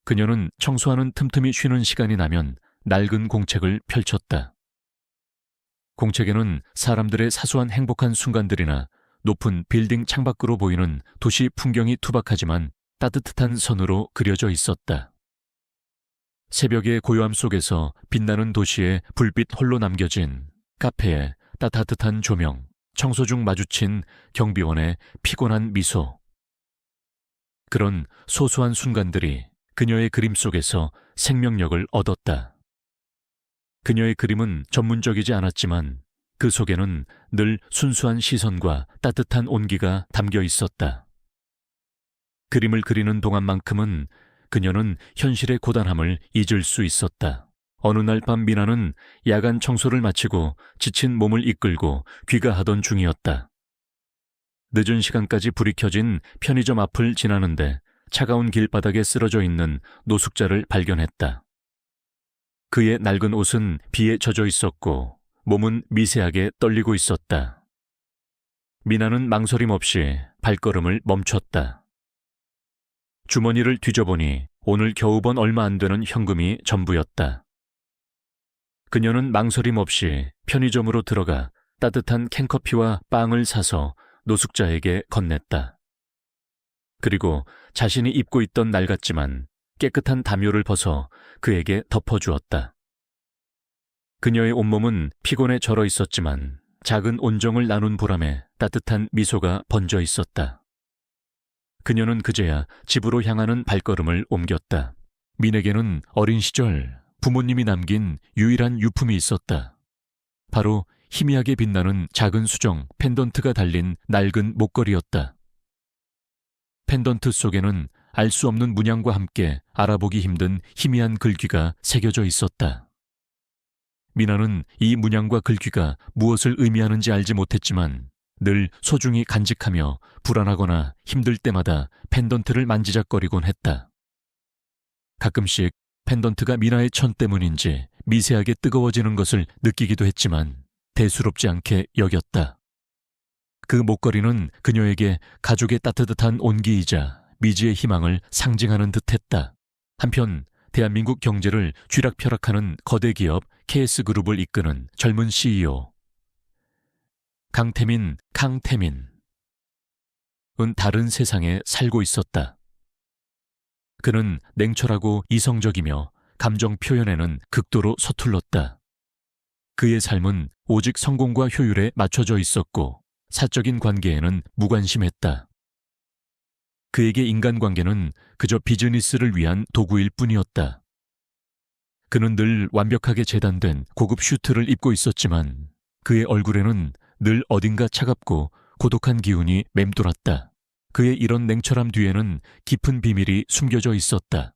그녀는 청소하는 틈틈이 쉬는 시간이 나면 낡은 공책을 펼쳤다. 공책에는 사람들의 사소한 행복한 순간들이나 높은 빌딩 창밖으로 보이는 도시 풍경이 투박하지만 따뜻한 선으로 그려져 있었다. 새벽의 고요함 속에서 빛나는 도시에 불빛 홀로 남겨진 카페의 따뜻한 조명, 청소 중 마주친 경비원의 피곤한 미소. 그런 소소한 순간들이 그녀의 그림 속에서 생명력을 얻었다. 그녀의 그림은 전문적이지 않았지만 그 속에는 늘 순수한 시선과 따뜻한 온기가 담겨 있었다. 그림을 그리는 동안만큼은 그녀는 현실의 고단함을 잊을 수 있었다. 어느 날 밤 미나는 야간 청소를 마치고 지친 몸을 이끌고 귀가하던 중이었다. 늦은 시간까지 불이 켜진 편의점 앞을 지나는데 차가운 길바닥에 쓰러져 있는 노숙자를 발견했다. 그의 낡은 옷은 비에 젖어 있었고 몸은 미세하게 떨리고 있었다. 미나는 망설임 없이 발걸음을 멈췄다. 주머니를 뒤져보니 오늘 겨우 번 얼마 안 되는 현금이 전부였다. 그녀는 망설임 없이 편의점으로 들어가 따뜻한 캔커피와 빵을 사서 노숙자에게 건넸다. 그리고 자신이 입고 있던 낡았지만 깨끗한 담요를 벗어 그에게 덮어주었다. 그녀의 온몸은 피곤에 절어 있었지만 작은 온정을 나눈 보람에 따뜻한 미소가 번져 있었다. 그녀는 그제야 집으로 향하는 발걸음을 옮겼다. 민에게는 어린 시절 부모님이 남긴 유일한 유품이 있었다. 바로 희미하게 빛나는 작은 수정 펜던트가 달린 낡은 목걸이였다. 펜던트 속에는 알 수 없는 문양과 함께 알아보기 힘든 희미한 글귀가 새겨져 있었다. 미나는 이 문양과 글귀가 무엇을 의미하는지 알지 못했지만 늘 소중히 간직하며 불안하거나 힘들 때마다 펜던트를 만지작거리곤 했다. 가끔씩 펜던트가 미나의 천 때문인지 미세하게 뜨거워지는 것을 느끼기도 했지만 대수롭지 않게 여겼다. 그 목걸이는 그녀에게 가족의 따뜻한 온기이자 미지의 희망을 상징하는 듯했다. 한편 대한민국 경제를 쥐락펴락하는 거대 기업 KS그룹을 이끄는 젊은 CEO 강태민 캉태민은 다른 세상에 살고 있었다. 그는 냉철하고 이성적이며 감정 표현에는 극도로 서툴렀다. 그의 삶은 오직 성공과 효율에 맞춰져 있었고 사적인 관계에는 무관심했다. 그에게 인간관계는 그저 비즈니스를 위한 도구일 뿐이었다. 그는 늘 완벽하게 재단된 고급 슈트를 입고 있었지만 그의 얼굴에는 늘 어딘가 차갑고 고독한 기운이 맴돌았다. 그의 이런 냉철함 뒤에는 깊은 비밀이 숨겨져 있었다.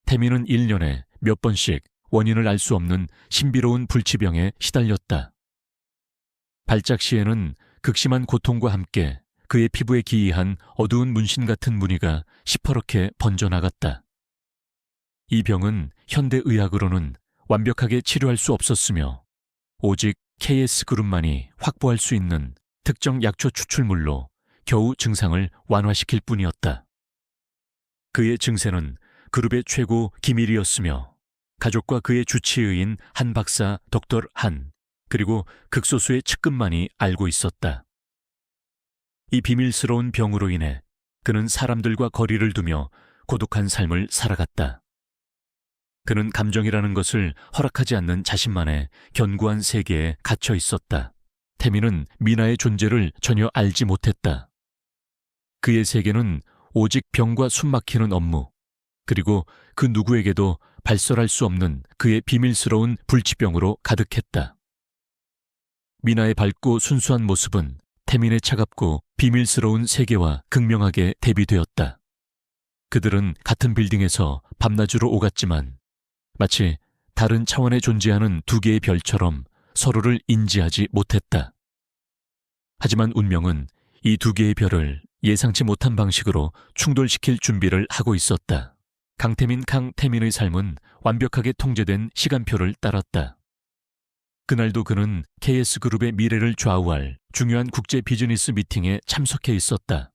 태민은 1년에 몇 번씩 원인을 알 수 없는 신비로운 불치병에 시달렸다. 발작 시에는 극심한 고통과 함께 그의 피부에 기이한 어두운 문신 같은 무늬가 시퍼렇게 번져나갔다. 이 병은 현대의학으로는 완벽하게 치료할 수 없었으며 오직 KS그룹만이 확보할 수 있는 특정 약초 추출물로 겨우 증상을 완화시킬 뿐이었다. 그의 증세는 그룹의 최고 기밀이었으며 가족과 그의 주치의인 한 박사 덕터 한 그리고 극소수의 측근만이 알고 있었다. 이 비밀스러운 병으로 인해 그는 사람들과 거리를 두며 고독한 삶을 살아갔다. 그는 감정이라는 것을 허락하지 않는 자신만의 견고한 세계에 갇혀 있었다. 태민은 미나의 존재를 전혀 알지 못했다. 그의 세계는 오직 병과 숨막히는 업무, 그리고 그 누구에게도 발설할 수 없는 그의 비밀스러운 불치병으로 가득했다. 미나의 밝고 순수한 모습은 태민의 차갑고 비밀스러운 세계와 극명하게 대비되었다. 그들은 같은 빌딩에서 밤낮으로 오갔지만 마치 다른 차원에 존재하는 두 개의 별처럼 서로를 인지하지 못했다. 하지만 운명은 이 두 개의 별을 예상치 못한 방식으로 충돌시킬 준비를 하고 있었다. 강태민 캉태민의 삶은 완벽하게 통제된 시간표를 따랐다. 그날도 그는 KS그룹의 미래를 좌우할 중요한 국제 비즈니스 미팅에 참석해 있었다.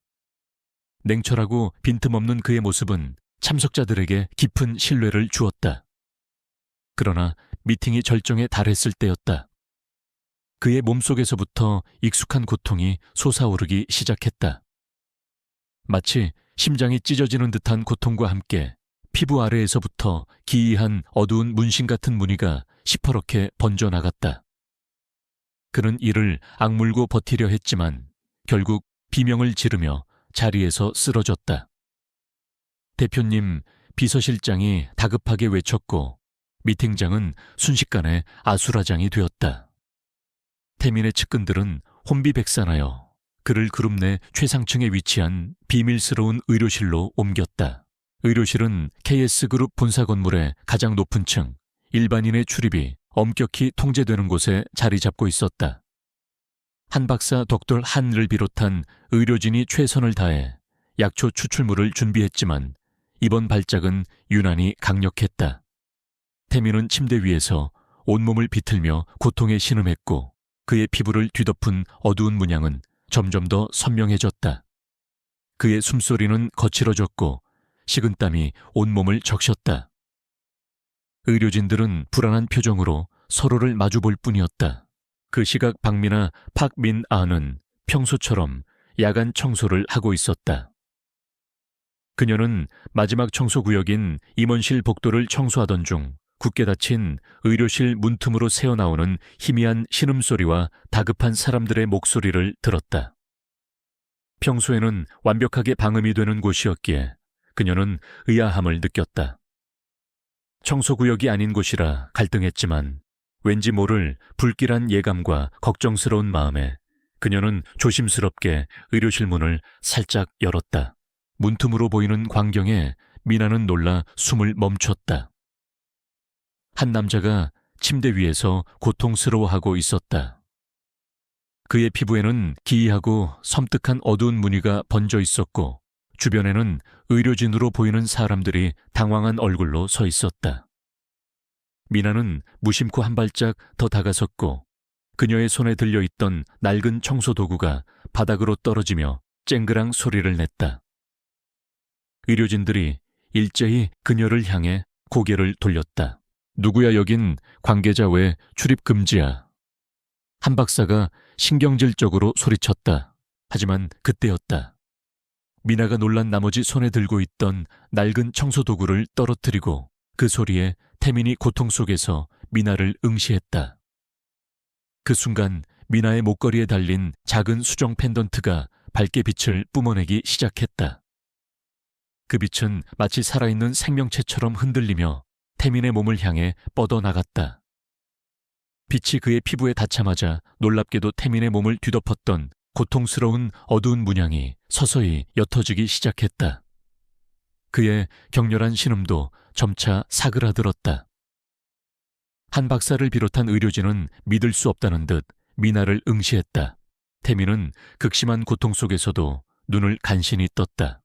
냉철하고 빈틈없는 그의 모습은 참석자들에게 깊은 신뢰를 주었다. 그러나 미팅이 절정에 달했을 때였다. 그의 몸속에서부터 익숙한 고통이 솟아오르기 시작했다. 마치 심장이 찢어지는 듯한 고통과 함께 피부 아래에서부터 기이한 어두운 문신 같은 무늬가 시퍼렇게 번져나갔다. 그는 이를 악물고 버티려 했지만 결국 비명을 지르며 자리에서 쓰러졌다. 대표님, 비서실장이 다급하게 외쳤고 미팅장은 순식간에 아수라장이 되었다. 태민의 측근들은 혼비백산하여 그를 그룹 내 최상층에 위치한 비밀스러운 의료실로 옮겼다. 의료실은 KS그룹 본사 건물의 가장 높은 층, 일반인의 출입이 엄격히 통제되는 곳에 자리 잡고 있었다. 한 박사 덕돌 한을 비롯한 의료진이 최선을 다해 약초 추출물을 준비했지만 이번 발작은 유난히 강력했다. 태민은 침대 위에서 온몸을 비틀며 고통에 신음했고 그의 피부를 뒤덮은 어두운 문양은 점점 더 선명해졌다. 그의 숨소리는 거칠어졌고 식은땀이 온몸을 적셨다. 의료진들은 불안한 표정으로 서로를 마주볼 뿐이었다. 그 시각 박미나 박민아는 평소처럼 야간 청소를 하고 있었다. 그녀는 마지막 청소구역인 임원실 복도를 청소하던 중 굳게 닫힌 의료실 문틈으로 새어나오는 희미한 신음소리와 다급한 사람들의 목소리를 들었다. 평소에는 완벽하게 방음이 되는 곳이었기에 그녀는 의아함을 느꼈다. 청소구역이 아닌 곳이라 갈등했지만 왠지 모를 불길한 예감과 걱정스러운 마음에 그녀는 조심스럽게 의료실 문을 살짝 열었다. 문틈으로 보이는 광경에 미나는 놀라 숨을 멈췄다. 한 남자가 침대 위에서 고통스러워하고 있었다. 그의 피부에는 기이하고 섬뜩한 어두운 무늬가 번져 있었고 주변에는 의료진으로 보이는 사람들이 당황한 얼굴로 서 있었다. 미나는 무심코 한 발짝 더 다가섰고 그녀의 손에 들려있던 낡은 청소도구가 바닥으로 떨어지며 쨍그랑 소리를 냈다. 의료진들이 일제히 그녀를 향해 고개를 돌렸다. 누구야, 여긴 관계자 외 출입 금지야. 한 박사가 신경질적으로 소리쳤다. 하지만 그때였다. 미나가 놀란 나머지 손에 들고 있던 낡은 청소도구를 떨어뜨리고 그 소리에 태민이 고통 속에서 미나를 응시했다. 그 순간 미나의 목걸이에 달린 작은 수정 펜던트가 밝게 빛을 뿜어내기 시작했다. 그 빛은 마치 살아있는 생명체처럼 흔들리며 태민의 몸을 향해 뻗어나갔다. 빛이 그의 피부에 닿자마자 놀랍게도 태민의 몸을 뒤덮었던 고통스러운 어두운 문양이 서서히 옅어지기 시작했다. 그의 격렬한 신음도 점차 사그라들었다. 한 박사를 비롯한 의료진은 믿을 수 없다는 듯 미나를 응시했다. 태민은 극심한 고통 속에서도 눈을 간신히 떴다.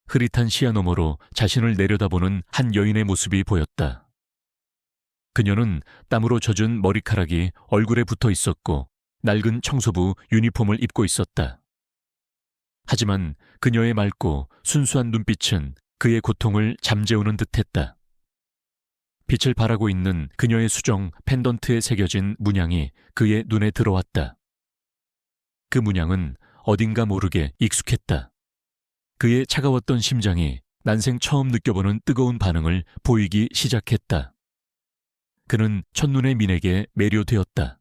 흐릿한 시야 너머로 자신을 내려다보는 한 여인의 모습이 보였다. 그녀는 땀으로 젖은 머리카락이 얼굴에 붙어 있었고 낡은 청소부 유니폼을 입고 있었다. 하지만 그녀의 맑고 순수한 눈빛은 그의 고통을 잠재우는 듯했다. 빛을 발하고 있는 그녀의 수정 펜던트에 새겨진 문양이 그의 눈에 들어왔다. 그 문양은 어딘가 모르게 익숙했다. 그의 차가웠던 심장이 난생 처음 느껴보는 뜨거운 반응을 보이기 시작했다. 그는 첫눈에 민에게 매료되었다.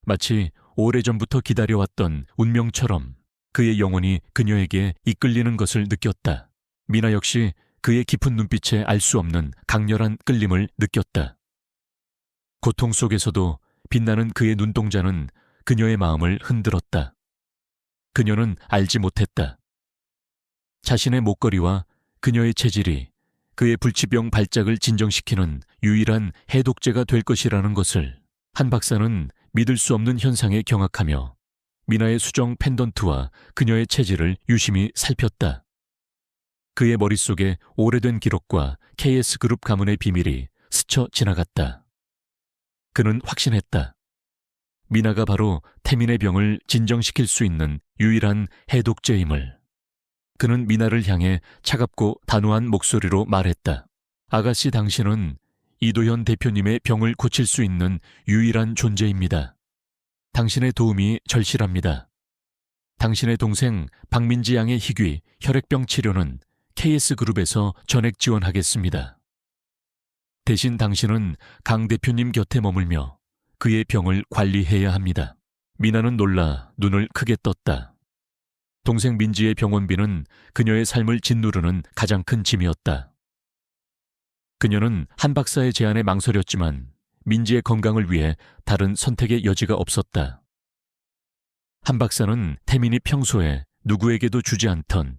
마치 오래전부터 기다려왔던 운명처럼 그의 영혼이 그녀에게 이끌리는 것을 느꼈다. 미나 역시 그의 깊은 눈빛에 알 수 없는 강렬한 끌림을 느꼈다. 고통 속에서도 빛나는 그의 눈동자는 그녀의 마음을 흔들었다. 그녀는 알지 못했다. 자신의 목걸이와 그녀의 체질이 그의 불치병 발작을 진정시키는 유일한 해독제가 될 것이라는 것을 한 박사는 믿을 수 없는 현상에 경악하며 미나의 수정 펜던트와 그녀의 체질을 유심히 살폈다. 그의 머릿속에 오래된 기록과 KS그룹 가문의 비밀이 스쳐 지나갔다. 그는 확신했다. 미나가 바로 태민의 병을 진정시킬 수 있는 유일한 해독제임을. 그는 미나를 향해 차갑고 단호한 목소리로 말했다. 아가씨, 당신은 이도현 대표님의 병을 고칠 수 있는 유일한 존재입니다. 당신의 도움이 절실합니다. 당신의 동생 박민지 양의 희귀 혈액병 치료는 KS그룹에서 전액 지원하겠습니다. 대신 당신은 강 대표님 곁에 머물며 그의 병을 관리해야 합니다. 미나는 놀라 눈을 크게 떴다. 동생 민지의 병원비는 그녀의 삶을 짓누르는 가장 큰 짐이었다. 그녀는 한 박사의 제안에 망설였지만 민지의 건강을 위해 다른 선택의 여지가 없었다. 한 박사는 태민이 평소에 누구에게도 주지 않던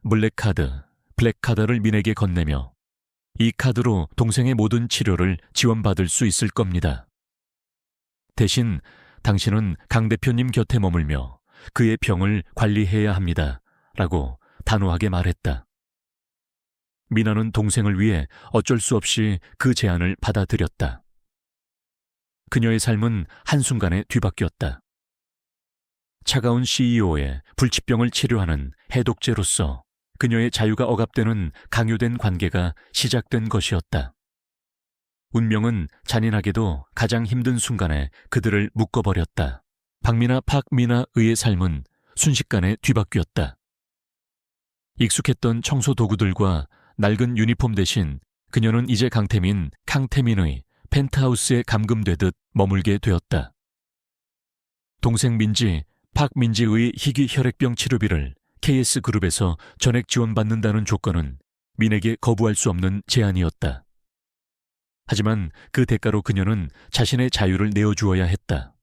블랙카드, 블랙카드를 민에게 건네며 이 카드로 동생의 모든 치료를 지원받을 수 있을 겁니다. 대신 당신은 강 대표님 곁에 머물며 그의 병을 관리해야 합니다. 라고 단호하게 말했다. 미나는 동생을 위해 어쩔 수 없이 그 제안을 받아들였다. 그녀의 삶은 한순간에 뒤바뀌었다. 차가운 CEO의 불치병을 치료하는 해독제로서 그녀의 자유가 억압되는 강요된 관계가 시작된 것이었다. 운명은 잔인하게도 가장 힘든 순간에 그들을 묶어버렸다. 박미나 박미나의 삶은 순식간에 뒤바뀌었다. 익숙했던 청소 도구들과 낡은 유니폼 대신 그녀는 이제 강태민, 캉태민의 펜트하우스에 감금되듯 머물게 되었다. 동생 민지, 박민지의 희귀 혈액병 치료비를 KS그룹에서 전액 지원받는다는 조건은 민에게 거부할 수 없는 제안이었다. 하지만 그 대가로 그녀는 자신의 자유를 내어주어야 했다.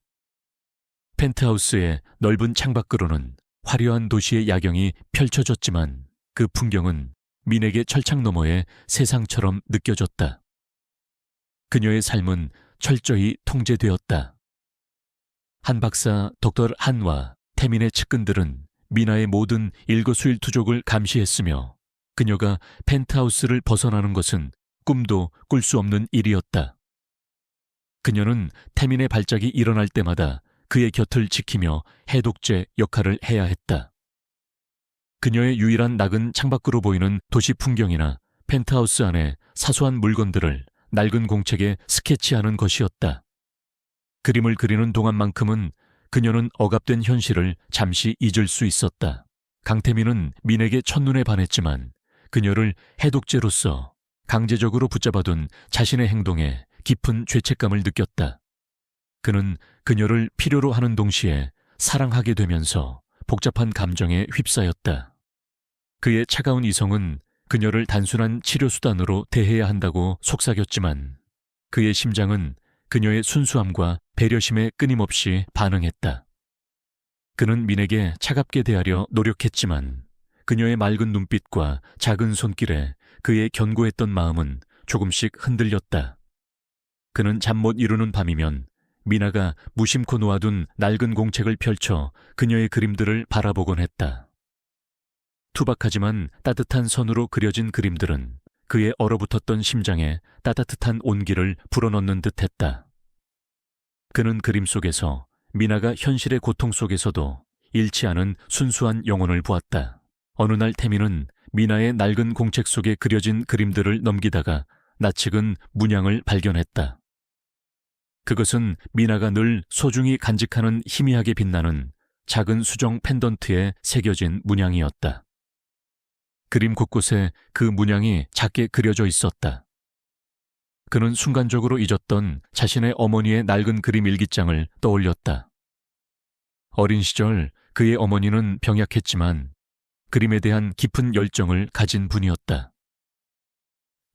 펜트하우스의 넓은 창밖으로는 화려한 도시의 야경이 펼쳐졌지만 그 풍경은 민에게 철창 너머의 세상처럼 느껴졌다. 그녀의 삶은 철저히 통제되었다. 한 박사 덕터 한와 태민의 측근들은 미나의 모든 일거수일투족을 감시했으며 그녀가 펜트하우스를 벗어나는 것은 꿈도 꿀 수 없는 일이었다. 그녀는 태민의 발작이 일어날 때마다 그의 곁을 지키며 해독제 역할을 해야 했다. 그녀의 유일한 낙은 창밖으로 보이는 도시 풍경이나 펜트하우스 안에 사소한 물건들을 낡은 공책에 스케치하는 것이었다. 그림을 그리는 동안만큼은 그녀는 억압된 현실을 잠시 잊을 수 있었다. 강태민은 민에게 첫눈에 반했지만 그녀를 해독제로서 강제적으로 붙잡아둔 자신의 행동에 깊은 죄책감을 느꼈다. 그는 그녀를 필요로 하는 동시에 사랑하게 되면서 복잡한 감정에 휩싸였다. 그의 차가운 이성은 그녀를 단순한 치료수단으로 대해야 한다고 속삭였지만 그의 심장은 그녀의 순수함과 배려심에 끊임없이 반응했다. 그는 민에게 차갑게 대하려 노력했지만 그녀의 맑은 눈빛과 작은 손길에 그의 견고했던 마음은 조금씩 흔들렸다. 그는 잠 못 이루는 밤이면 미나가 무심코 놓아둔 낡은 공책을 펼쳐 그녀의 그림들을 바라보곤 했다. 투박하지만 따뜻한 선으로 그려진 그림들은 그의 얼어붙었던 심장에 따뜻한 온기를 불어넣는 듯했다. 그는 그림 속에서 미나가 현실의 고통 속에서도 잃지 않은 순수한 영혼을 보았다. 어느 날 태민은 미나의 낡은 공책 속에 그려진 그림들을 넘기다가 낯익은 문양을 발견했다. 그것은 미나가 늘 소중히 간직하는 희미하게 빛나는 작은 수정 펜던트에 새겨진 문양이었다. 그림 곳곳에 그 문양이 작게 그려져 있었다. 그는 순간적으로 잊었던 자신의 어머니의 낡은 그림 일기장을 떠올렸다. 어린 시절 그의 어머니는 병약했지만 그림에 대한 깊은 열정을 가진 분이었다.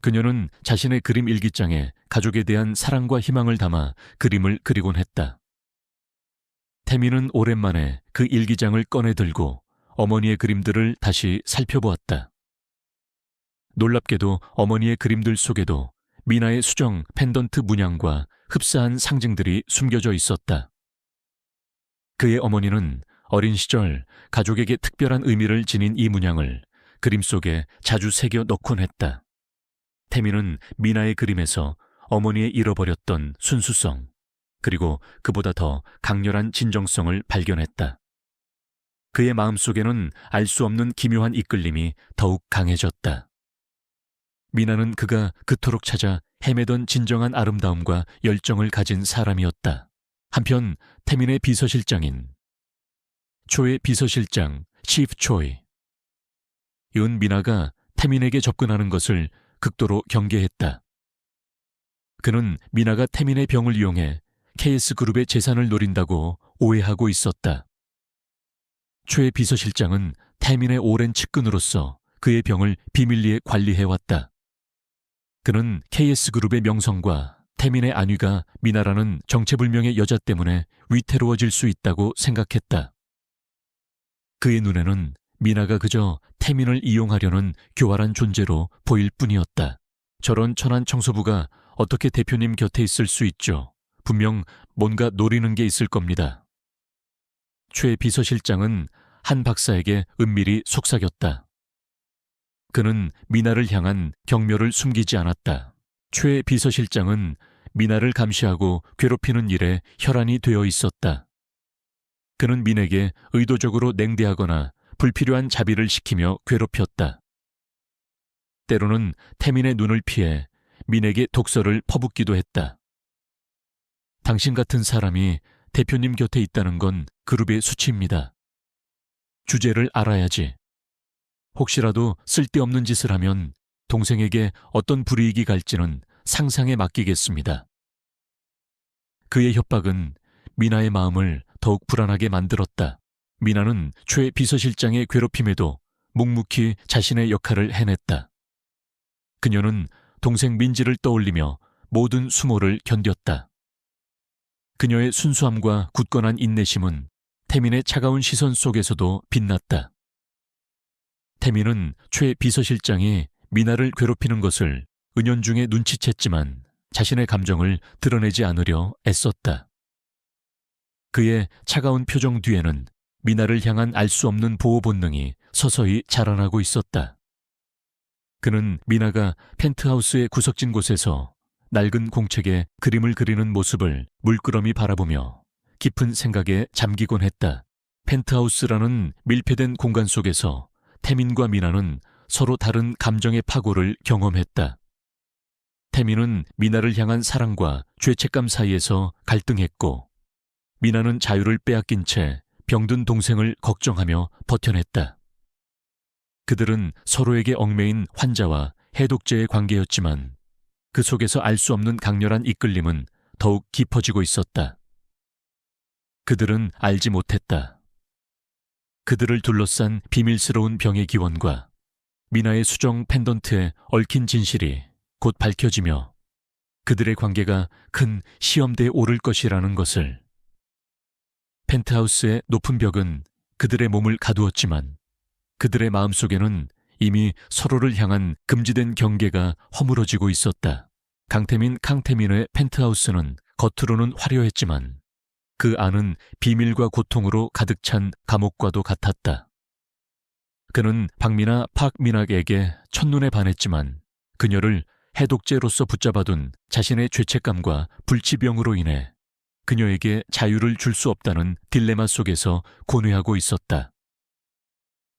그녀는 자신의 그림 일기장에 가족에 대한 사랑과 희망을 담아 그림을 그리곤 했다. 태민은 오랜만에 그 일기장을 꺼내 들고 어머니의 그림들을 다시 살펴보았다. 놀랍게도 어머니의 그림들 속에도 미나의 수정 펜던트 문양과 흡사한 상징들이 숨겨져 있었다. 그의 어머니는 어린 시절 가족에게 특별한 의미를 지닌 이 문양을 그림 속에 자주 새겨 넣곤 했다. 태민은 미나의 그림에서 어머니의 잃어버렸던 순수성, 그리고 그보다 더 강렬한 진정성을 발견했다. 그의 마음속에는 알 수 없는 기묘한 이끌림이 더욱 강해졌다. 미나는 그가 그토록 찾아 헤매던 진정한 아름다움과 열정을 가진 사람이었다. 한편 태민의 비서실장인 초의 비서실장 치프 초이. 이은 미나가 태민에게 접근하는 것을 극도로 경계했다. 그는 미나가 태민의 병을 이용해 KS그룹의 재산을 노린다고 오해하고 있었다. 초의 비서실장은 태민의 오랜 측근으로서 그의 병을 비밀리에 관리해왔다. 그는 KS그룹의 명성과 태민의 안위가 미나라는 정체불명의 여자 때문에 위태로워질 수 있다고 생각했다. 그의 눈에는 미나가 그저 태민을 이용하려는 교활한 존재로 보일 뿐이었다. 저런 천한 청소부가 어떻게 대표님 곁에 있을 수 있죠? 분명 뭔가 노리는 게 있을 겁니다. 최 비서실장은 한 박사에게 은밀히 속삭였다. 그는 미나를 향한 경멸을 숨기지 않았다. 최 비서실장은 미나를 감시하고 괴롭히는 일에 혈안이 되어 있었다. 그는 민에게 의도적으로 냉대하거나 불필요한 자비를 시키며 괴롭혔다. 때로는 태민의 눈을 피해 민에게 독서를 퍼붓기도 했다. 당신 같은 사람이 대표님 곁에 있다는 건 그룹의 수치입니다. 주제를 알아야지. 혹시라도 쓸데없는 짓을 하면 동생에게 어떤 불이익이 갈지는 상상에 맡기겠습니다. 그의 협박은 미나의 마음을 더욱 불안하게 만들었다. 미나는 최 비서실장의 괴롭힘에도 묵묵히 자신의 역할을 해냈다. 그녀는 동생 민지를 떠올리며 모든 수모를 견뎠다. 그녀의 순수함과 굳건한 인내심은 태민의 차가운 시선 속에서도 빛났다. 태민은 최 비서실장이 미나를 괴롭히는 것을 은연중에 눈치챘지만 자신의 감정을 드러내지 않으려 애썼다. 그의 차가운 표정 뒤에는 미나를 향한 알 수 없는 보호 본능이 서서히 자라나고 있었다. 그는 미나가 펜트하우스의 구석진 곳에서 낡은 공책에 그림을 그리는 모습을 물끄러미 바라보며 깊은 생각에 잠기곤 했다. 펜트하우스라는 밀폐된 공간 속에서 태민과 미나는 서로 다른 감정의 파고를 경험했다. 태민은 미나를 향한 사랑과 죄책감 사이에서 갈등했고, 미나는 자유를 빼앗긴 채 병든 동생을 걱정하며 버텨냈다. 그들은 서로에게 얽매인 환자와 해독제의 관계였지만 그 속에서 알 수 없는 강렬한 이끌림은 더욱 깊어지고 있었다. 그들은 알지 못했다. 그들을 둘러싼 비밀스러운 병의 기원과 미나의 수정 펜던트에 얽힌 진실이 곧 밝혀지며 그들의 관계가 큰 시험대에 오를 것이라는 것을. 펜트하우스의 높은 벽은 그들의 몸을 가두었지만 그들의 마음속에는 이미 서로를 향한 금지된 경계가 허물어지고 있었다. 강태민, 캉태민의 펜트하우스는 겉으로는 화려했지만 그 안은 비밀과 고통으로 가득 찬 감옥과도 같았다. 그는 박미나 박민학에게 첫눈에 반했지만 그녀를 해독제로서 붙잡아둔 자신의 죄책감과 불치병으로 인해 그녀에게 자유를 줄 수 없다는 딜레마 속에서 고뇌하고 있었다.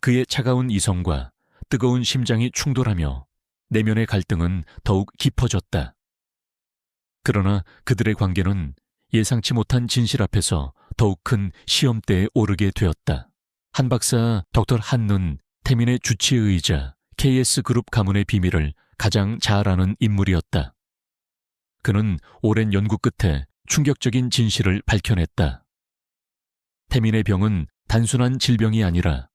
그의 차가운 이성과 뜨거운 심장이 충돌하며 내면의 갈등은 더욱 깊어졌다. 그러나 그들의 관계는 예상치 못한 진실 앞에서 더욱 큰 시험대에 오르게 되었다. 한 박사 덕터 한는 태민의 주치의이자 KS그룹 가문의 비밀을 가장 잘 아는 인물이었다. 그는 오랜 연구 끝에 충격적인 진실을 밝혀냈다. 태민의 병은 단순한 질병이 아니라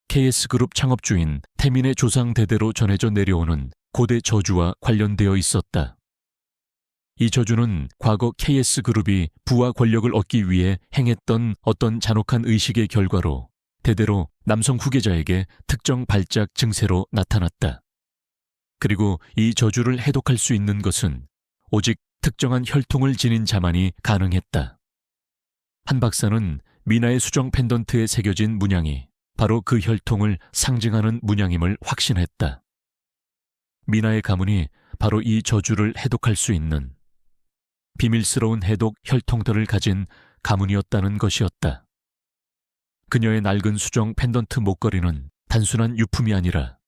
KS그룹 창업주인 태민의 조상 대대로 전해져 내려오는 고대 저주와 관련되어 있었다. 이 저주는 과거 KS그룹이 부와 권력을 얻기 위해 행했던 어떤 잔혹한 의식의 결과로 대대로 남성 후계자에게 특정 발작 증세로 나타났다. 그리고 이 저주를 해독할 수 있는 것은 오직 특정한 혈통을 지닌 자만이 가능했다. 한 박사는 미나의 수정 펜던트에 새겨진 문양이 바로 그 혈통을 상징하는 문양임을 확신했다. 미나의 가문이 바로 이 저주를 해독할 수 있는 비밀스러운 해독 혈통들을 가진 가문이었다는 것이었다. 그녀의 낡은 수정 펜던트 목걸이는 단순한 유품이 아니라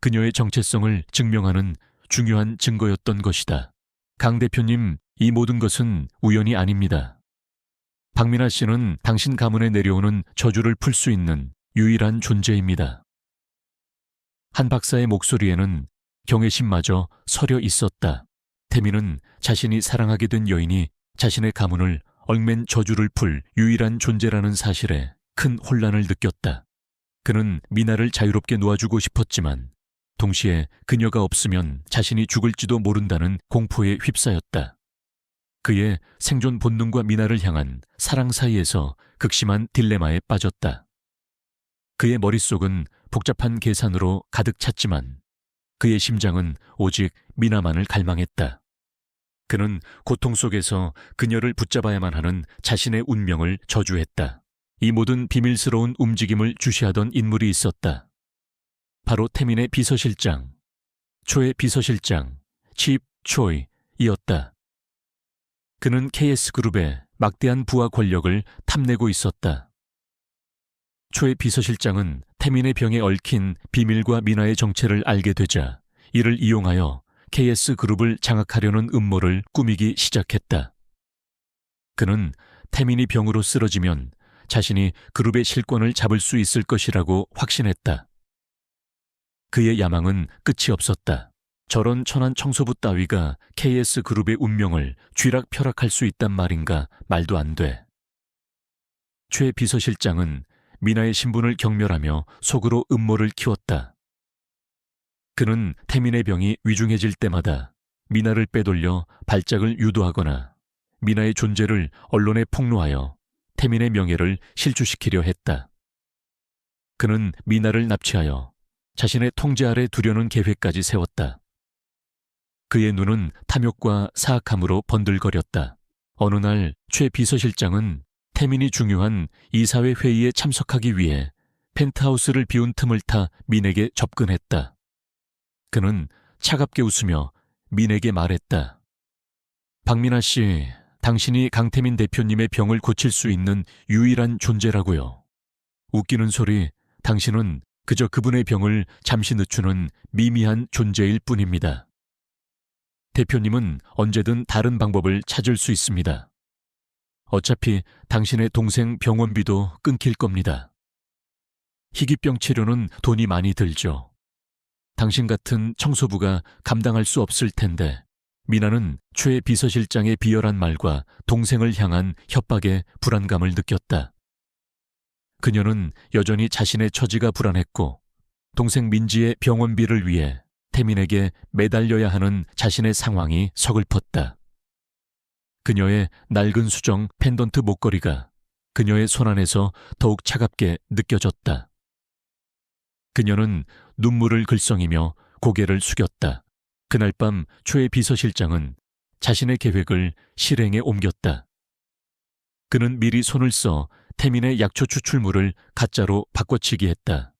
그녀의 정체성을 증명하는 중요한 증거였던 것이다. 강 대표님, 이 모든 것은 우연이 아닙니다. 박민아 씨는 당신 가문에 내려오는 저주를 풀 수 있는 유일한 존재입니다. 한 박사의 목소리에는 경외심마저 서려 있었다. 태민은 자신이 사랑하게 된 여인이 자신의 가문을 얽맨 저주를 풀 유일한 존재라는 사실에 큰 혼란을 느꼈다. 그는 미나를 자유롭게 놓아주고 싶었지만 동시에 그녀가 없으면 자신이 죽을지도 모른다는 공포에 휩싸였다. 그의 생존 본능과 미나를 향한 사랑 사이에서 극심한 딜레마에 빠졌다. 그의 머릿속은 복잡한 계산으로 가득 찼지만 그의 심장은 오직 미나만을 갈망했다. 그는 고통 속에서 그녀를 붙잡아야만 하는 자신의 운명을 저주했다. 이 모든 비밀스러운 움직임을 주시하던 인물이 있었다. 바로 태민의 비서실장, 초의 비서실장, 칩 초이이었다. 그는 KS그룹의 막대한 부하 권력을 탐내고 있었다. 초의 비서실장은 태민의 병에 얽힌 비밀과 미나의 정체를 알게 되자 이를 이용하여 KS그룹을 장악하려는 음모를 꾸미기 시작했다. 그는 태민이 병으로 쓰러지면 자신이 그룹의 실권을 잡을 수 있을 것이라고 확신했다. 그의 야망은 끝이 없었다. 저런 천한 청소부 따위가 KS그룹의 운명을 쥐락펴락할 수 있단 말인가 말도 안 돼. 최 비서실장은 미나의 신분을 경멸하며 속으로 음모를 키웠다. 그는 태민의 병이 위중해질 때마다 미나를 빼돌려 발작을 유도하거나 미나의 존재를 언론에 폭로하여 태민의 명예를 실추시키려 했다. 그는 미나를 납치하여 자신의 통제 아래 두려는 계획까지 세웠다. 그의 눈은 탐욕과 사악함으로 번들거렸다. 어느 날 최 비서실장은 태민이 중요한 이사회 회의에 참석하기 위해 펜트하우스를 비운 틈을 타 민에게 접근했다. 그는 차갑게 웃으며 민에게 말했다. 박민아 씨, 당신이 강태민 대표님의 병을 고칠 수 있는 유일한 존재라고요. 웃기는 소리, 당신은 그저 그분의 병을 잠시 늦추는 미미한 존재일 뿐입니다. 대표님은 언제든 다른 방법을 찾을 수 있습니다. 어차피 당신의 동생 병원비도 끊길 겁니다. 희귀병 치료는 돈이 많이 들죠. 당신 같은 청소부가 감당할 수 없을 텐데. 미나는 최 비서실장의 비열한 말과 동생을 향한 협박에 불안감을 느꼈다. 그녀는 여전히 자신의 처지가 불안했고 동생 민지의 병원비를 위해 태민에게 매달려야 하는 자신의 상황이 서글펐다. 그녀의 낡은 수정 펜던트 목걸이가 그녀의 손안에서 더욱 차갑게 느껴졌다. 그녀는 눈물을 글썽이며 고개를 숙였다. 그날 밤 최 비서실장은 자신의 계획을 실행에 옮겼다. 그는 미리 손을 써 태민의 약초 추출물을 가짜로 바꿔치기 했다.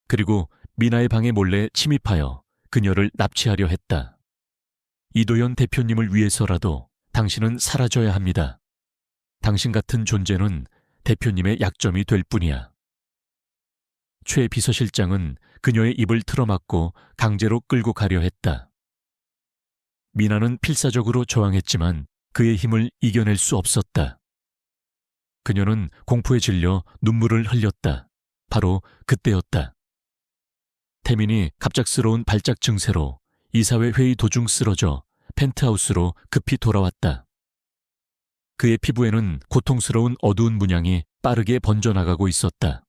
그리고 미나의 방에 몰래 침입하여 그녀를 납치하려 했다. 이도현 대표님을 위해서라도 당신은 사라져야 합니다. 당신 같은 존재는 대표님의 약점이 될 뿐이야. 최 비서실장은 그녀의 입을 틀어막고 강제로 끌고 가려 했다. 미나는 필사적으로 저항했지만 그의 힘을 이겨낼 수 없었다. 그녀는 공포에 질려 눈물을 흘렸다. 바로 그때였다. 태민이 갑작스러운 발작 증세로 이사회 회의 도중 쓰러져 펜트하우스로 급히 돌아왔다. 그의 피부에는 고통스러운 어두운 문양이 빠르게 번져나가고 있었다.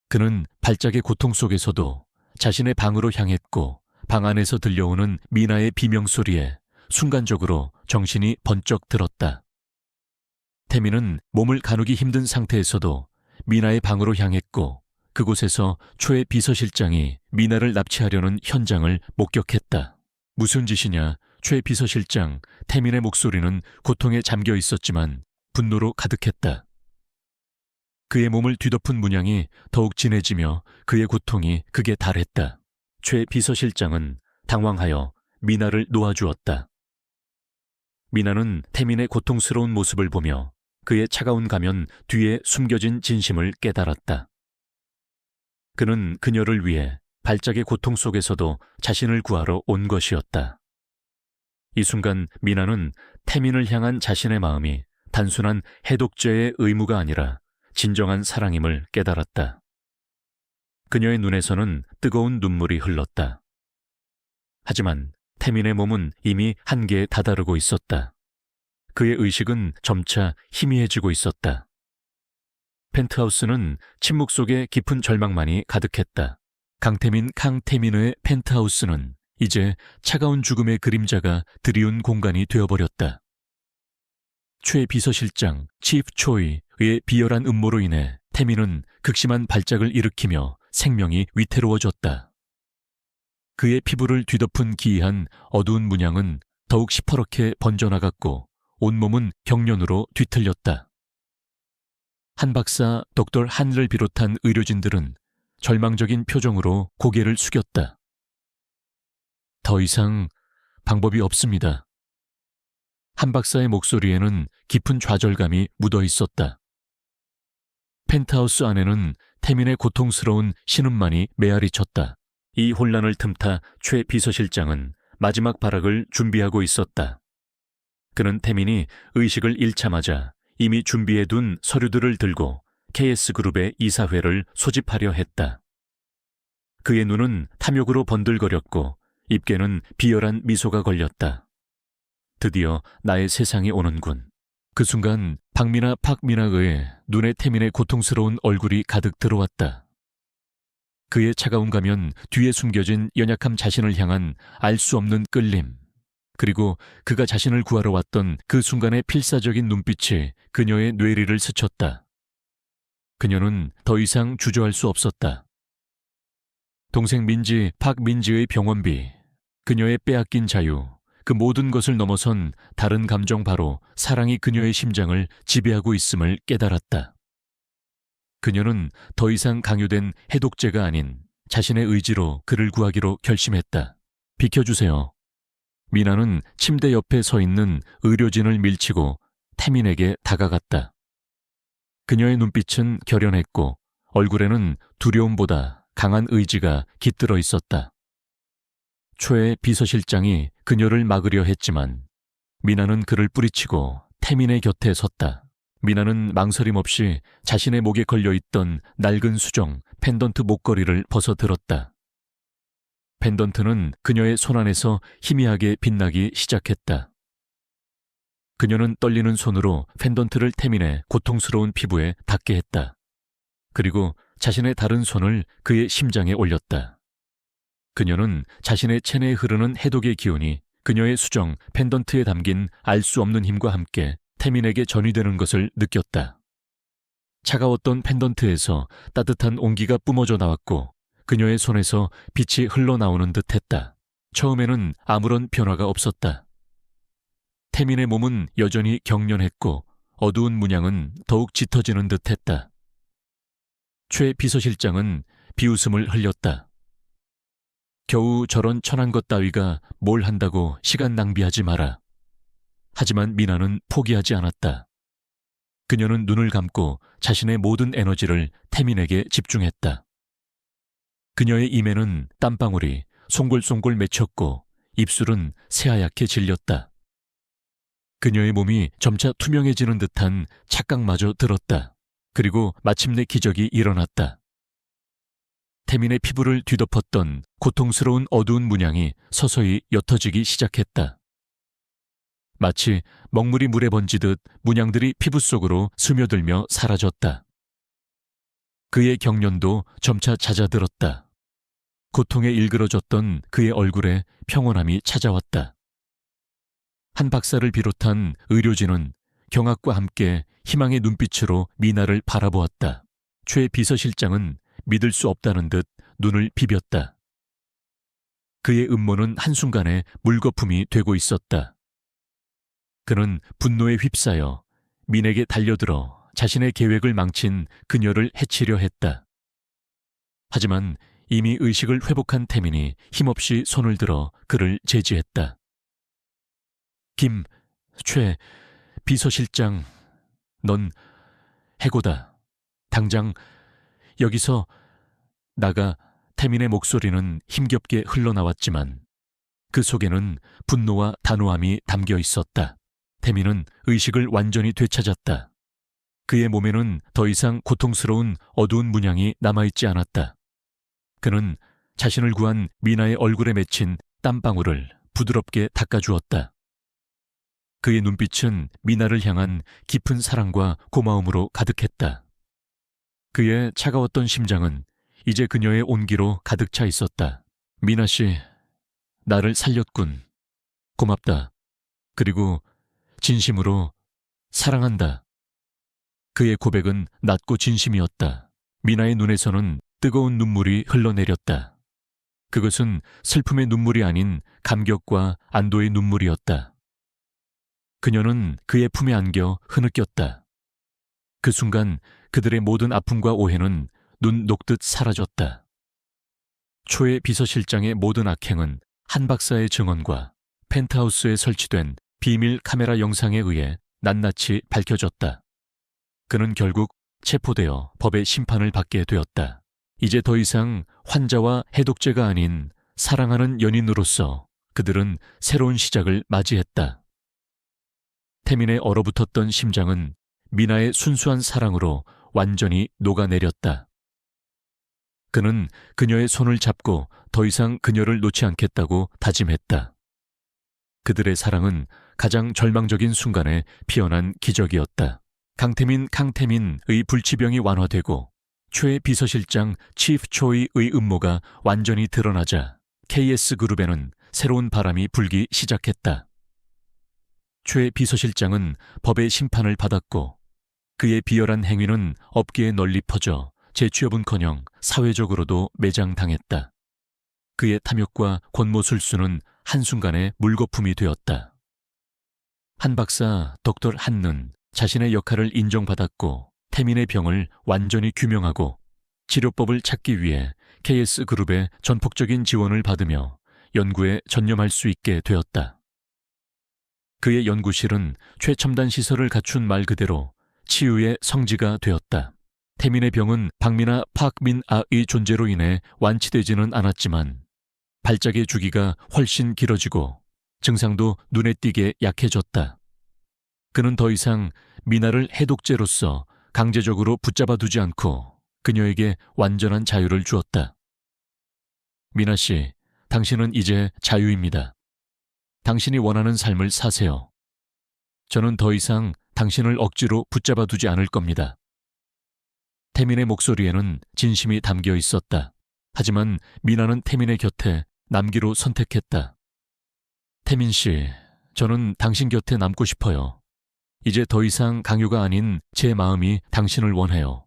그는 발작의 고통 속에서도 자신의 방으로 향했고 방 안에서 들려오는 미나의 비명소리에 순간적으로 정신이 번쩍 들었다. 태민은 몸을 가누기 힘든 상태에서도 미나의 방으로 향했고 그곳에서 초의 비서실장이 미나를 납치하려는 현장을 목격했다. 무슨 짓이냐? 최 비서실장 태민의 목소리는 고통에 잠겨 있었지만 분노로 가득했다. 그의 몸을 뒤덮은 문양이 더욱 진해지며 그의 고통이 극에 달했다. 최 비서실장은 당황하여 미나를 놓아주었다. 미나는 태민의 고통스러운 모습을 보며 그의 차가운 가면 뒤에 숨겨진 진심을 깨달았다. 그는 그녀를 위해 발작의 고통 속에서도 자신을 구하러 온 것이었다. 이 순간 미나는 태민을 향한 자신의 마음이 단순한 해독제의 의무가 아니라 진정한 사랑임을 깨달았다. 그녀의 눈에서는 뜨거운 눈물이 흘렀다. 하지만 태민의 몸은 이미 한계에 다다르고 있었다. 그의 의식은 점차 희미해지고 있었다. 펜트하우스는 침묵 속에 깊은 절망만이 가득했다. 강태민의 펜트하우스는 이제 차가운 죽음의 그림자가 드리운 공간이 되어버렸다. 최 비서실장 치프 초이의 비열한 음모로 인해 태민은 극심한 발작을 일으키며 생명이 위태로워졌다. 그의 피부를 뒤덮은 기이한 어두운 문양은 더욱 시퍼렇게 번져나갔고 온몸은 경련으로 뒤틀렸다. 한 박사 덕돌 한을 비롯한 의료진들은 절망적인 표정으로 고개를 숙였다. 더 이상 방법이 없습니다. 한 박사의 목소리에는 깊은 좌절감이 묻어 있었다. 펜트하우스 안에는 태민의 고통스러운 신음만이 메아리 쳤다. 이 혼란을 틈타 최 비서실장은 마지막 발악을 준비하고 있었다. 그는 태민이 의식을 잃자마자 이미 준비해둔 서류들을 들고 KS그룹의 이사회를 소집하려 했다. 그의 눈은 탐욕으로 번들거렸고 입계는 비열한 미소가 걸렸다. 드디어 나의 세상이 오는군. 그 순간 박미나 팍미나의 눈에 태민의 고통스러운 얼굴이 가득 들어왔다. 그의 차가운 가면 뒤에 숨겨진 연약함 자신을 향한 알 수 없는 끌림, 그리고 그가 자신을 구하러 왔던 그 순간의 필사적인 눈빛이 그녀의 뇌리를 스쳤다. 그녀는 더 이상 주저할 수 없었다. 동생 민지, 팍민지의 병원비, 그녀의 빼앗긴 자유, 그 모든 것을 넘어선 다른 감정 바로 사랑이 그녀의 심장을 지배하고 있음을 깨달았다. 그녀는 더 이상 강요된 해독제가 아닌 자신의 의지로 그를 구하기로 결심했다. 비켜주세요. 미나는 침대 옆에 서 있는 의료진을 밀치고 태민에게 다가갔다. 그녀의 눈빛은 결연했고 얼굴에는 두려움보다 강한 의지가 깃들어 있었다. 초의 비서실장이 그녀를 막으려 했지만 미나는 그를 뿌리치고 태민의 곁에 섰다. 미나는 망설임 없이 자신의 목에 걸려있던 낡은 수정 펜던트 목걸이를 벗어들었다. 펜던트는 그녀의 손안에서 희미하게 빛나기 시작했다. 그녀는 떨리는 손으로 펜던트를 태민의 고통스러운 피부에 닿게 했다. 그리고 자신의 다른 손을 그의 심장에 올렸다. 그녀는 자신의 체내에 흐르는 해독의 기운이 그녀의 수정 펜던트에 담긴 알 수 없는 힘과 함께 태민에게 전이되는 것을 느꼈다. 차가웠던 펜던트에서 따뜻한 온기가 뿜어져 나왔고 그녀의 손에서 빛이 흘러나오는 듯 했다. 처음에는 아무런 변화가 없었다. 태민의 몸은 여전히 경련했고 어두운 문양은 더욱 짙어지는 듯 했다. 최 비서실장은 비웃음을 흘렸다. 겨우 저런 천한 것 따위가 뭘 한다고 시간 낭비하지 마라. 하지만 미나는 포기하지 않았다. 그녀는 눈을 감고 자신의 모든 에너지를 태민에게 집중했다. 그녀의 입에는 땀방울이 송골송골 맺혔고 입술은 새하얗게 질렸다. 그녀의 몸이 점차 투명해지는 듯한 착각마저 들었다. 그리고 마침내 기적이 일어났다. 태민의 피부를 뒤덮었던 고통스러운 어두운 문양이 서서히 옅어지기 시작했다. 마치 먹물이 물에 번지듯 문양들이 피부 속으로 스며들며 사라졌다. 그의 경련도 점차 잦아들었다. 고통에 일그러졌던 그의 얼굴에 평온함이 찾아왔다. 한 박사를 비롯한 의료진은 경악과 함께 희망의 눈빛으로 미나를 바라보았다. 최 비서실장은 믿을 수 없다는 듯 눈을 비볐다. 그의 음모는 한순간에 물거품이 되고 있었다. 그는 분노에 휩싸여 민에게 달려들어 자신의 계획을 망친 그녀를 해치려 했다. 하지만 이미 의식을 회복한 태민이 힘없이 손을 들어 그를 제지했다. 최 비서실장, 넌 해고다. 당장 여기서 나가. 태민의 목소리는 힘겹게 흘러나왔지만 그 속에는 분노와 단호함이 담겨 있었다. 태민은 의식을 완전히 되찾았다. 그의 몸에는 더 이상 고통스러운 어두운 문양이 남아있지 않았다. 그는 자신을 구한 미나의 얼굴에 맺힌 땀방울을 부드럽게 닦아주었다. 그의 눈빛은 미나를 향한 깊은 사랑과 고마움으로 가득했다. 그의 차가웠던 심장은 이제 그녀의 온기로 가득 차 있었다. 미나 씨, 나를 살렸군. 고맙다. 그리고 진심으로 사랑한다. 그의 고백은 낮고 진심이었다. 미나의 눈에서는 뜨거운 눈물이 흘러내렸다. 그것은 슬픔의 눈물이 아닌 감격과 안도의 눈물이었다. 그녀는 그의 품에 안겨 흐느꼈다. 그 순간 그들의 모든 아픔과 오해는 눈 녹듯 사라졌다. 초의 비서실장의 모든 악행은 한 박사의 증언과 펜트하우스에 설치된 비밀 카메라 영상에 의해 낱낱이 밝혀졌다. 그는 결국 체포되어 법의 심판을 받게 되었다. 이제 더 이상 환자와 해독제가 아닌 사랑하는 연인으로서 그들은 새로운 시작을 맞이했다. 태민의 얼어붙었던 심장은 미나의 순수한 사랑으로 완전히 녹아내렸다. 그는 그녀의 손을 잡고 더 이상 그녀를 놓지 않겠다고 다짐했다. 그들의 사랑은 가장 절망적인 순간에 피어난 기적이었다. 강태민의 불치병이 완화되고 최 비서실장 치프 초이의 음모가 완전히 드러나자 KS그룹에는 새로운 바람이 불기 시작했다. 최 비서실장은 법의 심판을 받았고 그의 비열한 행위는 업계에 널리 퍼져 재취업은커녕 사회적으로도 매장당했다. 그의 탐욕과 권모술수는 한순간에 물거품이 되었다. 한 박사 덕터 한는 자신의 역할을 인정받았고 태민의 병을 완전히 규명하고 치료법을 찾기 위해 KS그룹의 전폭적인 지원을 받으며 연구에 전념할 수 있게 되었다. 그의 연구실은 최첨단 시설을 갖춘 말 그대로 치유의 성지가 되었다. 태민의 병은 박미나 팍민아의 존재로 인해 완치되지는 않았지만 발작의 주기가 훨씬 길어지고 증상도 눈에 띄게 약해졌다. 그는 더 이상 미나를 해독제로서 강제적으로 붙잡아 두지 않고 그녀에게 완전한 자유를 주었다. 미나 씨, 당신은 이제 자유입니다. 당신이 원하는 삶을 사세요. 저는 더 이상 당신을 억지로 붙잡아 두지 않을 겁니다. 태민의 목소리에는 진심이 담겨 있었다. 하지만 미나는 태민의 곁에 남기로 선택했다. 태민 씨, 저는 당신 곁에 남고 싶어요. 이제 더 이상 강요가 아닌 제 마음이 당신을 원해요.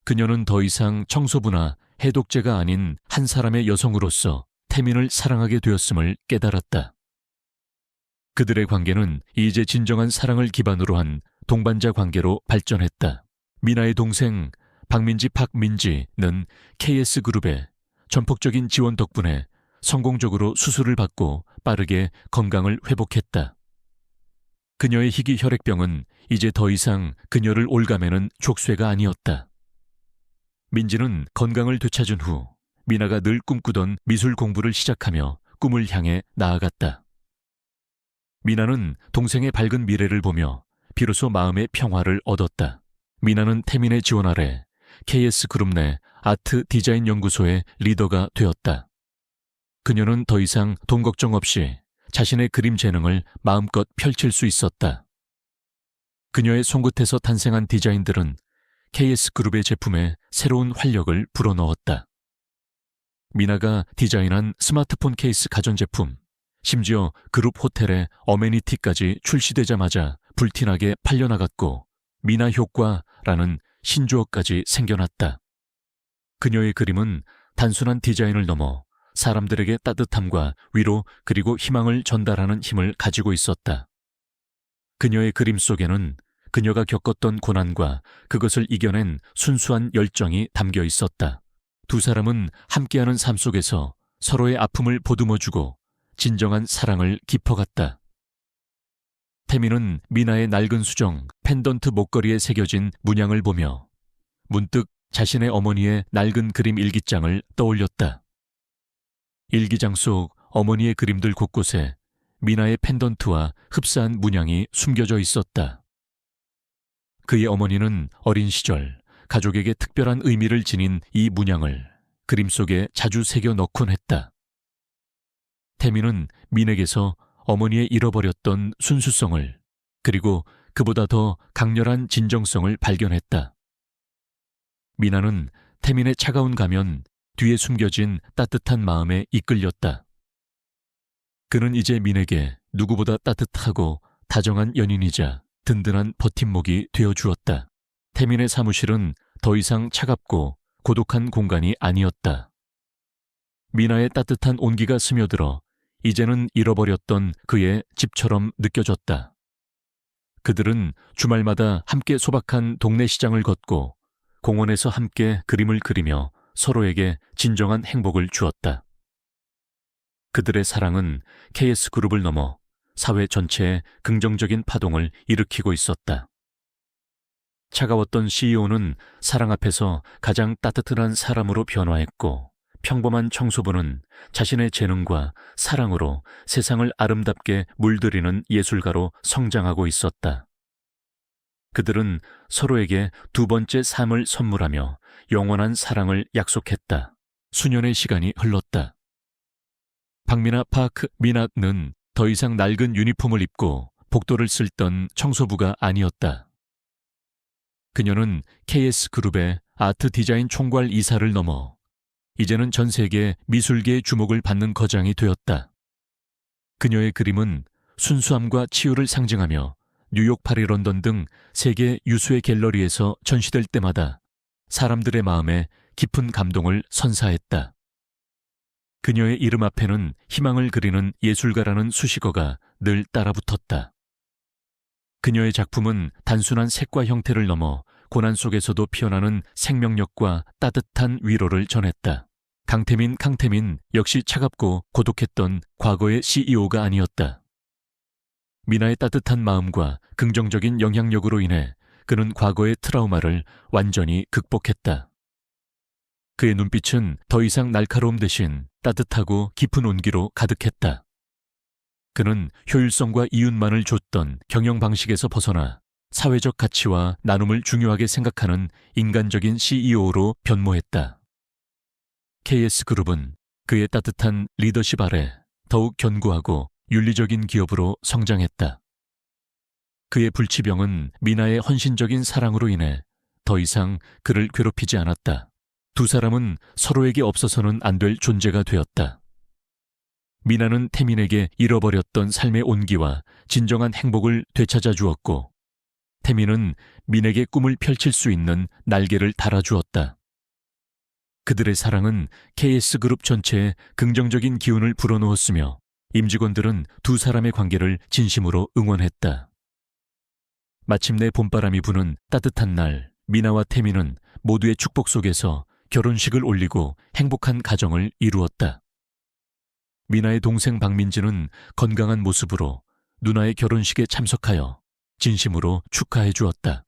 그녀는 더 이상 청소부나 해독제가 아닌 한 사람의 여성으로서 태민을 사랑하게 되었음을 깨달았다. 그들의 관계는 이제 진정한 사랑을 기반으로 한 동반자 관계로 발전했다. 미나의 동생 박민지 팍민지는 KS그룹의 전폭적인 지원 덕분에 성공적으로 수술을 받고 빠르게 건강을 회복했다. 그녀의 희귀 혈액병은 이제 더 이상 그녀를 올가매는 족쇄가 아니었다. 민지는 건강을 되찾은 후 미나가 늘 꿈꾸던 미술 공부를 시작하며 꿈을 향해 나아갔다. 미나는 동생의 밝은 미래를 보며 비로소 마음의 평화를 얻었다. 미나는 태민의 지원 아래 KS그룹 내 아트 디자인 연구소의 리더가 되었다. 그녀는 더 이상 돈 걱정 없이 자신의 그림 재능을 마음껏 펼칠 수 있었다. 그녀의 손끝에서 탄생한 디자인들은 KS그룹의 제품에 새로운 활력을 불어넣었다. 미나가 디자인한 스마트폰 케이스 가전제품, 심지어 그룹 호텔의 어메니티까지 출시되자마자 불티나게 팔려나갔고 미나 효과라는 신조어까지 생겨났다. 그녀의 그림은 단순한 디자인을 넘어 사람들에게 따뜻함과 위로 그리고 희망을 전달하는 힘을 가지고 있었다. 그녀의 그림 속에는 그녀가 겪었던 고난과 그것을 이겨낸 순수한 열정이 담겨 있었다. 두 사람은 함께하는 삶 속에서 서로의 아픔을 보듬어주고 진정한 사랑을 깊어갔다. 태민은 미나의 낡은 수정, 펜던트 목걸이에 새겨진 문양을 보며 문득 자신의 어머니의 낡은 그림 일기장을 떠올렸다. 일기장 속 어머니의 그림들 곳곳에 미나의 펜던트와 흡사한 문양이 숨겨져 있었다. 그의 어머니는 어린 시절 가족에게 특별한 의미를 지닌 이 문양을 그림 속에 자주 새겨 넣곤 했다. 태민은 민에게서 어머니의 잃어버렸던 순수성을, 그리고 그보다 더 강렬한 진정성을 발견했다. 미나는 태민의 차가운 가면 뒤에 숨겨진 따뜻한 마음에 이끌렸다. 그는 이제 민에게 누구보다 따뜻하고 다정한 연인이자 든든한 버팀목이 되어주었다. 태민의 사무실은 더 이상 차갑고 고독한 공간이 아니었다. 미나의 따뜻한 온기가 스며들어 이제는 잃어버렸던 그의 집처럼 느껴졌다. 그들은 주말마다 함께 소박한 동네 시장을 걷고 공원에서 함께 그림을 그리며 서로에게 진정한 행복을 주었다. 그들의 사랑은 KS그룹을 넘어 사회 전체에 긍정적인 파동을 일으키고 있었다. 차가웠던 CEO는 사랑 앞에서 가장 따뜻한 사람으로 변화했고, 평범한 청소부는 자신의 재능과 사랑으로 세상을 아름답게 물들이는 예술가로 성장하고 있었다. 그들은 서로에게 두 번째 삶을 선물하며 영원한 사랑을 약속했다. 수년의 시간이 흘렀다. 박미나 파크 미나는 더 이상 낡은 유니폼을 입고 복도를 쓸던 청소부가 아니었다. 그녀는 KS그룹의 아트 디자인 총괄 이사를 넘어 이제는 전 세계 미술계의 주목을 받는 거장이 되었다. 그녀의 그림은 순수함과 치유를 상징하며 뉴욕, 파리, 런던 등 세계 유수의 갤러리에서 전시될 때마다 사람들의 마음에 깊은 감동을 선사했다. 그녀의 이름 앞에는 희망을 그리는 예술가라는 수식어가 늘 따라붙었다. 그녀의 작품은 단순한 색과 형태를 넘어 고난 속에서도 피어나는 생명력과 따뜻한 위로를 전했다. 강태민 역시 차갑고 고독했던 과거의 CEO가 아니었다. 미나의 따뜻한 마음과 긍정적인 영향력으로 인해 그는 과거의 트라우마를 완전히 극복했다. 그의 눈빛은 더 이상 날카로움 대신 따뜻하고 깊은 온기로 가득했다. 그는 효율성과 이윤만을 좇던 경영 방식에서 벗어나 사회적 가치와 나눔을 중요하게 생각하는 인간적인 CEO로 변모했다. KS그룹은 그의 따뜻한 리더십 아래 더욱 견고하고 윤리적인 기업으로 성장했다. 그의 불치병은 미나의 헌신적인 사랑으로 인해 더 이상 그를 괴롭히지 않았다. 두 사람은 서로에게 없어서는 안 될 존재가 되었다. 미나는 태민에게 잃어버렸던 삶의 온기와 진정한 행복을 되찾아 주었고, 태민은 민에게 꿈을 펼칠 수 있는 날개를 달아주었다. 그들의 사랑은 KS그룹 전체에 긍정적인 기운을 불어넣었으며 임직원들은 두 사람의 관계를 진심으로 응원했다. 마침내 봄바람이 부는 따뜻한 날, 미나와 태민은 모두의 축복 속에서 결혼식을 올리고 행복한 가정을 이루었다. 미나의 동생 박민지는 건강한 모습으로 누나의 결혼식에 참석하여 진심으로 축하해 주었다.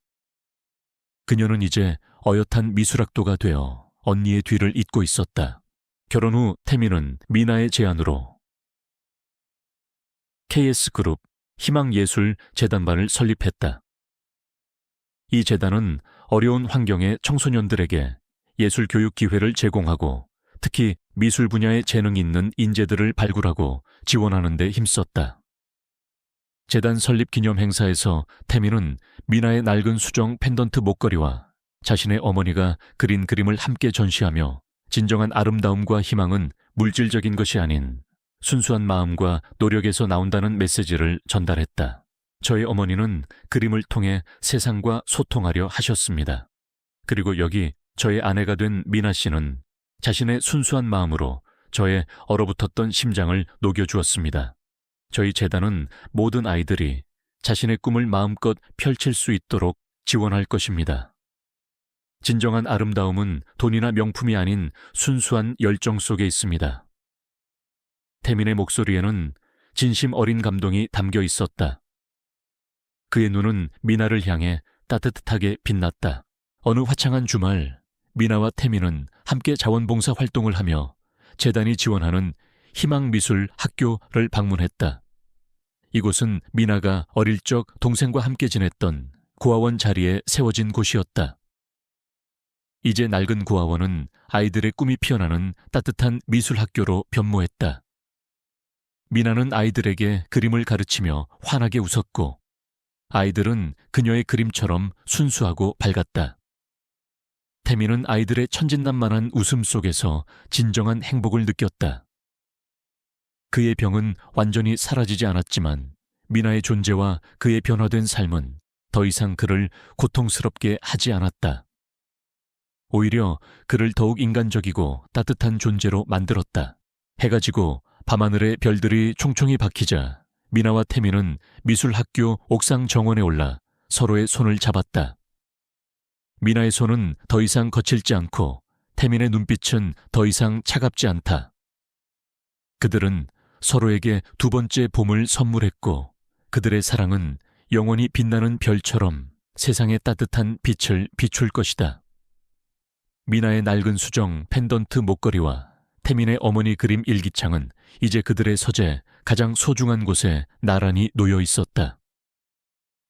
그녀는 이제 어엿한 미술학도가 되어 언니의 뒤를 잇고 있었다. 결혼 후 태민은 미나의 제안으로 KS그룹 희망예술재단반을 설립했다. 이 재단은 어려운 환경의 청소년들에게 예술 교육 기회를 제공하고 특히 미술 분야에 재능이 있는 인재들을 발굴하고 지원하는 데 힘썼다. 재단 설립 기념 행사에서 태민은 미나의 낡은 수정 펜던트 목걸이와 자신의 어머니가 그린 그림을 함께 전시하며 진정한 아름다움과 희망은 물질적인 것이 아닌 순수한 마음과 노력에서 나온다는 메시지를 전달했다. 저의 어머니는 그림을 통해 세상과 소통하려 하셨습니다. 그리고 여기 저의 아내가 된 미나 씨는 자신의 순수한 마음으로 저의 얼어붙었던 심장을 녹여주었습니다. 저희 재단은 모든 아이들이 자신의 꿈을 마음껏 펼칠 수 있도록 지원할 것입니다. 진정한 아름다움은 돈이나 명품이 아닌 순수한 열정 속에 있습니다. 태민의 목소리에는 진심 어린 감동이 담겨 있었다. 그의 눈은 미나를 향해 따뜻하게 빛났다. 어느 화창한 주말, 미나와 태민은 함께 자원봉사 활동을 하며 재단이 지원하는 희망미술 학교를 방문했다. 이곳은 미나가 어릴 적 동생과 함께 지냈던 고아원 자리에 세워진 곳이었다. 이제 낡은 고아원은 아이들의 꿈이 피어나는 따뜻한 미술학교로 변모했다. 미나는 아이들에게 그림을 가르치며 환하게 웃었고 아이들은 그녀의 그림처럼 순수하고 밝았다. 태민은 아이들의 천진난만한 웃음 속에서 진정한 행복을 느꼈다. 그의 병은 완전히 사라지지 않았지만 미나의 존재와 그의 변화된 삶은 더 이상 그를 고통스럽게 하지 않았다. 오히려 그를 더욱 인간적이고 따뜻한 존재로 만들었다. 해가 지고 밤하늘에 별들이 총총히 박히자 미나와 태민은 미술학교 옥상 정원에 올라 서로의 손을 잡았다. 미나의 손은 더 이상 거칠지 않고 태민의 눈빛은 더 이상 차갑지 않다. 그들은 서로에게 두 번째 봄을 선물했고 그들의 사랑은 영원히 빛나는 별처럼 세상의 따뜻한 빛을 비출 것이다. 미나의 낡은 수정 펜던트 목걸이와 태민의 어머니 그림 일기장은 이제 그들의 서재 가장 소중한 곳에 나란히 놓여 있었다.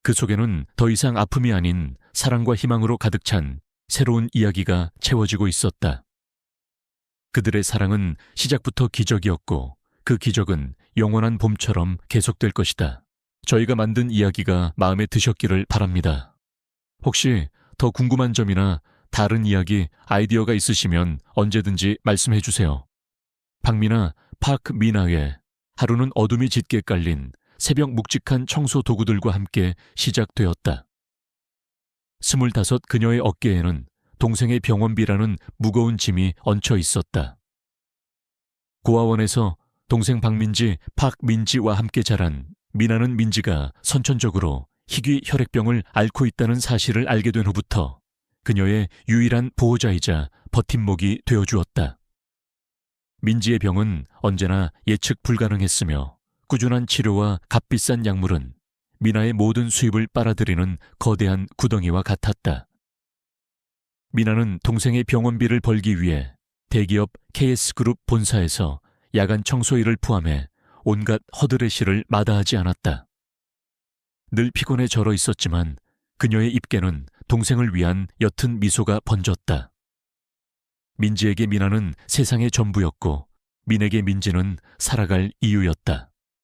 그 속에는 더 이상 아픔이 아닌 사랑과 희망으로 가득 찬 새로운 이야기가 채워지고 있었다. 그들의 사랑은 시작부터 기적이었고 그 기적은 영원한 봄처럼 계속될 것이다. 저희가 만든 이야기가 마음에 드셨기를 바랍니다. 혹시 더 궁금한 점이나 다른 이야기, 아이디어가 있으시면 언제든지 말씀해 주세요. 박미나 파크 미나의 하루는 어둠이 짙게 깔린 새벽 묵직한 청소 도구들과 함께 시작되었다. 25 그녀의 어깨에는 동생의 병원비라는 무거운 짐이 얹혀 있었다. 고아원에서 동생 박민지, 박민지와 함께 자란 미나는 민지가 선천적으로 희귀 혈액병을 앓고 있다는 사실을 알게 된 후부터 그녀의 유일한 보호자이자 버팀목이 되어주었다. 민지의 병은 언제나 예측 불가능했으며 꾸준한 치료와 값비싼 약물은 미나의 모든 수입을 빨아들이는 거대한 구덩이와 같았다. 미나는 동생의 병원비를 벌기 위해 대기업 KS그룹 본사에서 야간 청소 일을 포함해 온갖 허들의 실을 마다하지 않았다. 늘 피곤에 절어 있었지만 그녀의 입에는 동생을 위한 옅은 미소가 번졌다. 민지에게 미나는 세상의 전부였고 민에게 민지는 살아갈 이유였다.